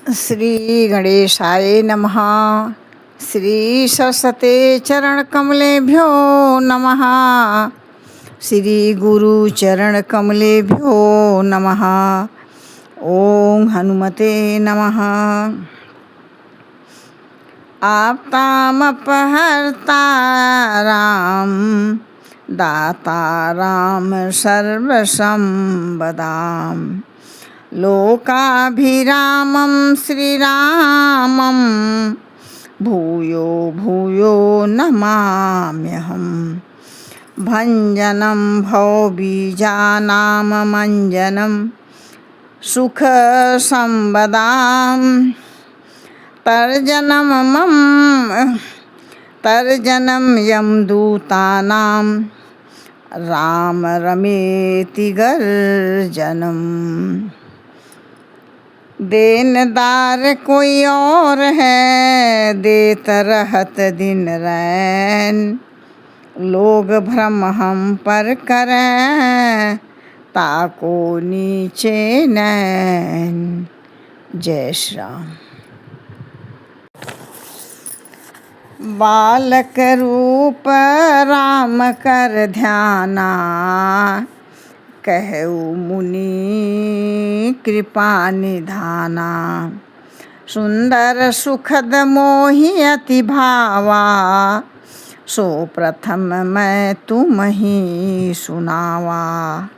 श्री गणेशाय नमः। श्री सरस्वते चरण कमलेभ्यो नमः। श्री गुरु चरण कमलेभ्यो नमः। ओम हनुमते नमः। आपतामपहर्ता राम दाता राम सर्वसंपदाम् लोकाभिरामं श्रीरामं भूयो भूयो नमाम्यहम्। भञ्जनं भवबीजानां मञ्जनं सुखसंपदां तर्जनं यमदूतानां राम रमेति गर्जनम्। देनदार कोई और है देत रहत दिन रैन। लोग भ्रम हम पर करें ताको नीचे नैन। जय श्री राम। बालक रूप राम कर ध्याना कहु मुनि कृपा निधाना। सुंदर सुखद मोहि अति भावा सो प्रथम मैं तुम ही सुनावा।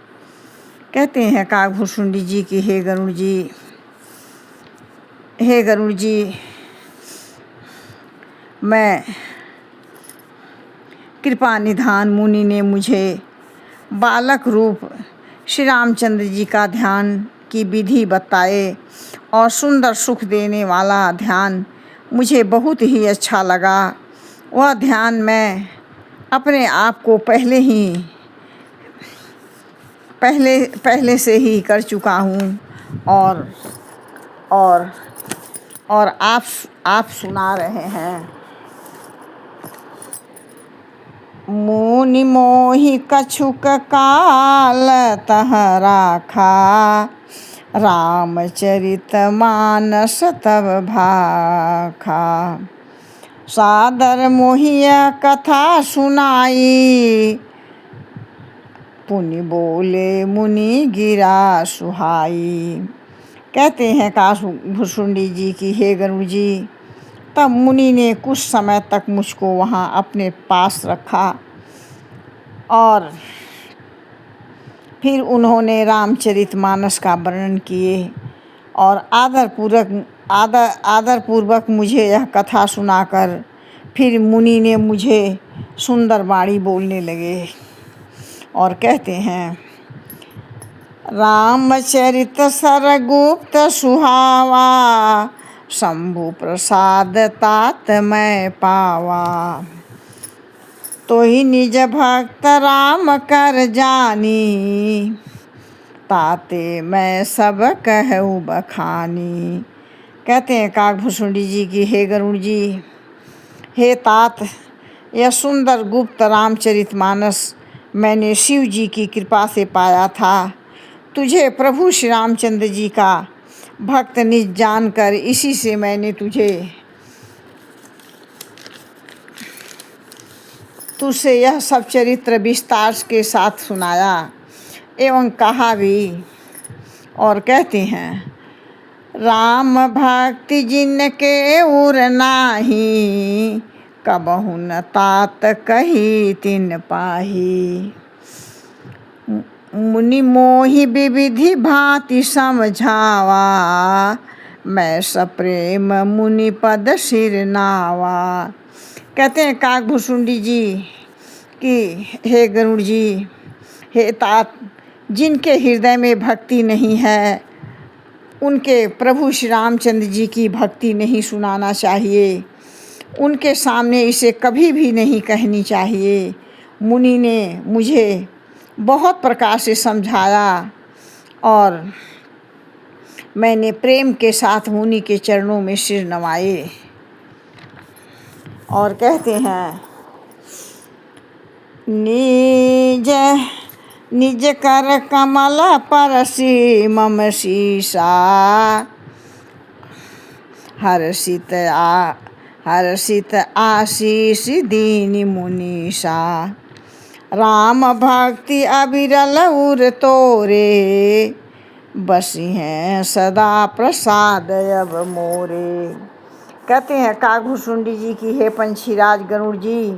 कहते हैं काकभूषुंडी जी की हे गरुड़ जी मैं कृपा निधान मुनि ने मुझे बालक रूप श्री रामचंद्र जी का ध्यान की विधि बताए और सुंदर सुख देने वाला ध्यान मुझे बहुत ही अच्छा लगा। वह ध्यान मैं अपने आप को पहले से ही कर चुका हूँ और आप सुना रहे हैं। मुनि मोहि कछुक काल तह राखा रामचरित मानस तब भाखा। सादर मोहिया कथा सुनाई पुनि बोले मुनि गिरा सुहाई। कहते हैं काकभूषुंडी जी की हे गरुड़ जी तब मुनि ने कुछ समय तक मुझको वहाँ अपने पास रखा और फिर उन्होंने रामचरितमानस का वर्णन किए और आदरपूर्वक मुझे यह कथा सुनाकर फिर मुनि ने मुझे सुंदर वाणी बोलने लगे और कहते हैं। रामचरित सरगुप्त सुहावा शंभु प्रसाद तात मैं पावा। तो ही निज भक्त राम कर जानी ताते मैं सब कहूँ बखानी। कहते हैं काकभूषुंडी जी की हे गरुड़ जी हे तात यह सुंदर गुप्त रामचरितमानस मैंने शिव जी की कृपा से पाया था। तुझे प्रभु श्री रामचंद्र जी का भक्त निज जानकर इसी से मैंने तुझसे यह सब चरित्र विस्तार के साथ सुनाया एवं कहा भी। और कहते हैं राम भक्ति जिनके उर नाही कबहु न तात कही तिन पाही। मुनि मोहि विविधि भांति समझावा मैं सप्रेम मुनि पद सिर नावा। कहते हैं काकभूषुंडी जी कि हे गरुड़ जी हे तात जिनके हृदय में भक्ति नहीं है उनके प्रभु श्री रामचंद्र जी की भक्ति नहीं सुनाना चाहिए। उनके सामने इसे कभी भी नहीं कहनी चाहिए। मुनि ने मुझे बहुत प्रकार से समझाया और मैंने प्रेम के साथ मुनि के चरणों में सिर नवाए और कहते हैं निज कर कमल परसी मम शीसा हर्षित आशीष दीन मुनीषा। राम भक्ति अविरल उर तोरे, बसी हैं सदा प्रसाद अब मोरे। कहते हैं काकभुसुंडी जी की हे पंछीराज गरुड़ जी,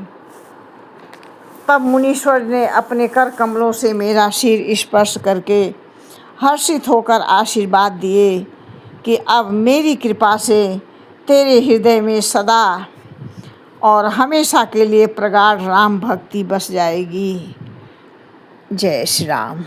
तब मुनीश्वर ने अपने कर कमलों से मेरा सिर स्पर्श करके हर्षित होकर आशीर्वाद दिए कि अब मेरी कृपा से तेरे हृदय में सदा और हमेशा के लिए प्रगाढ़ राम भक्ति बस जाएगी। जय श्री राम।